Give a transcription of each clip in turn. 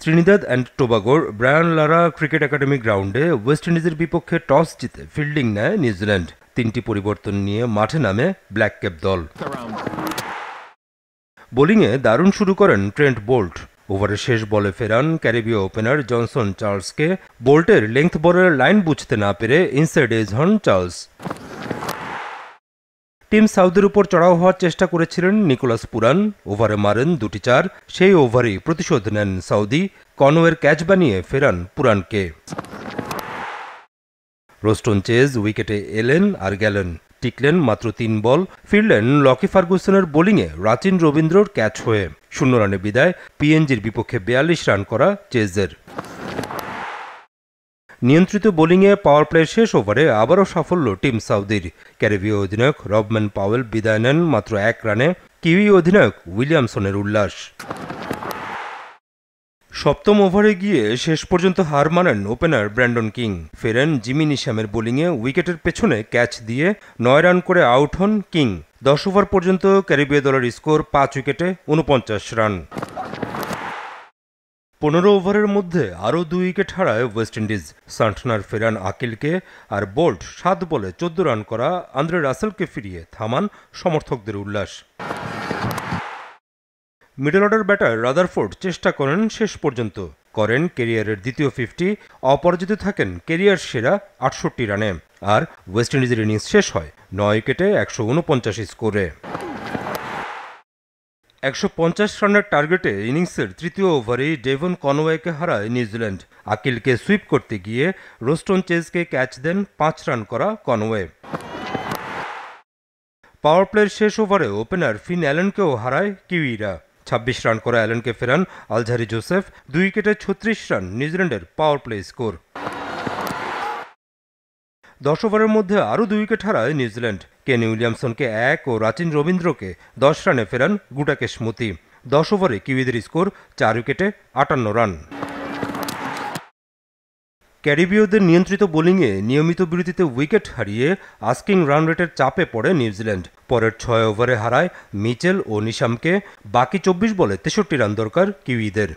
Trinidad and টোবাগোর Brian Lara cricket academy গ্রাউন্ডে West ইন্ডিজের বিপক্ষে টস জিতে ফিল্ডিং নেয় নিউজিল্যান্ড। 3টি পরিবর্তন নিয়ে মাঠে নামে ব্ল্যাক ক্যাপ দল। বোলিংয়ে দারুণ শুরু করেন ট্রেন্ট বোল্ট। ওভারের শেষ বলে ফেরান ক্যারিবীয় ওপেনার জনসন চার্লসকে। বোল্টের লেংথ বলের লাইন বুঝতে না পেরে ইনসাইড এজ হন চার্লস। টিম সাউদের উপর চড়াও হওয়ার চেষ্টা করেছিলেন নিকোলাস পুরান। ওভারে মারেন 2টি 4। সেই ওভারেই প্রতিশোধ নেন সাউদি। কনওয়ের ক্যাচ বানিয়ে ফেরান পুরানকে। রোস্টন চেজ উইকেটে এলেন আর গেলেন। টিকলেন মাত্র 3 বল। ফিরলেন লকি ফার্গুসনের বোলিংয়ে রাচিন রবীন্দ্রর ক্যাচ হয়ে। 0 রানে বিদায় পিএনজির বিপক্ষে 42 রান করা চেজের। নিয়ন্ত্রিত বোলিংয়ে পাওয়ার প্লের শেষ ওভারে আবারও সাফল্য টিম সাউদির। ক্যারিবীয় অধিনায়ক রবম্যান পাওয়েল বিদায় নেন মাত্র 1 রানে। কিউই অধিনায়ক উইলিয়ামসনের উল্লাস। সপ্তম ওভারে গিয়ে শেষ পর্যন্ত হার মানেন ওপেনার ব্র্যান্ডন কিং। ফেরেন জিমি নিশামের বোলিংয়ে উইকেটের পেছনে ক্যাচ দিয়ে 9 রান করে আউট হন কিং। 10 ওভার পর্যন্ত ক্যারিবীয় দলের স্কোর 5 উইকেটে 49 রান। 15 ওভারের মধ্যে আরও 2 উইকেট হারায় ওয়েস্ট ইন্ডিজ। সান্টনার ফেরান আকিলকে, আর বোল্ট 7 বলে 14 রান করা আন্দ্রে রাসেলকে ফিরিয়ে থামান সমর্থকদের উল্লাস। মিডল অর্ডার ব্যাটার রাদারফোর্ড চেষ্টা করেন শেষ পর্যন্ত। করেন ক্যারিয়ারের দ্বিতীয় 50। অপরাজিত থাকেন ক্যারিয়ার সেরা 68 রানে। আর ওয়েস্ট ইন্ডিজের ইনিংস শেষ হয় 9 উইকেটে 149 স্কোরে। 150 রানের টার্গেটে ইনিংসের তৃতীয় ওভারেই ডেভন কনওয়েকে হারায় নিউজিল্যান্ড। আকিলকে সুইপ করতে গিয়ে রোস্টন চেজকে ক্যাচ দেন 5 রান করা কনওয়ে। পাওয়ার প্লের শেষ ওভারে ওপেনার ফিন অ্যালেনকেও হারায় কিউইরা। 26 রান করা অ্যালেনকে ফেরান আলঝারি জোসেফ। 2 উইকেটে 36 রান নিউজিল্যান্ডের পাওয়ার প্লে স্কোর। 10 ওভারের মধ্যে আরও 2 উইকেট হারায় নিউজিল্যান্ড। কেন উইলিয়ামসনকে 1 ও রাচিন রবীন্দ্রকে 10 রানে ফেরান গুটাকেশ মতি। 10 ওভারে কিউইদের স্কোর 4 উইকেটে 58 রান। ক্যারিবীয়দের নিয়ন্ত্রিত বোলিংয়ে নিয়মিত বিরতিতে উইকেট হারিয়ে আস্কিং রান রেটের চাপে পড়ে নিউজিল্যান্ড। পরের 6 ওভারে হারায় মিচেল ও নিশামকে। বাকি 24 বলে 63 রান দরকার কিউইদের।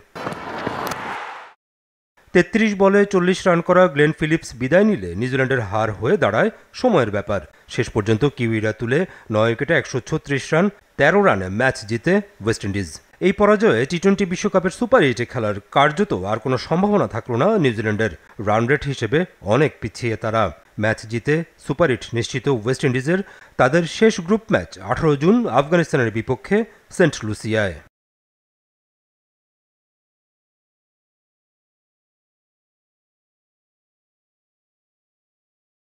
33 বলে 40 রান করা গ্লেন ফিলিপস বিদায় নিলে নিউজিল্যান্ডের হার হয়ে দাঁড়ায় সময়ের ব্যাপার। শেষ পর্যন্ত কিউইরা তুলে 9 উইকেটে 136 রান। 13 রানে ম্যাচ জিতে ওয়েস্ট ইন্ডিজ। এই পরাজয়ে টি-20 বিশ্বকাপের সুপার 8-এ খেলার কার্যত আর কোনো সম্ভাবনা থাকল না নিউজিল্যান্ডের। রান রেট হিসেবে অনেক পিছিয়ে তারা। ম্যাচ জিতে সুপার 8 নিশ্চিত ওয়েস্ট ইন্ডিজের। তাদের শেষ গ্রুপ ম্যাচ 18 জুন আফগানিস্তানের বিপক্ষে সেন্ট লুসিয়ায়।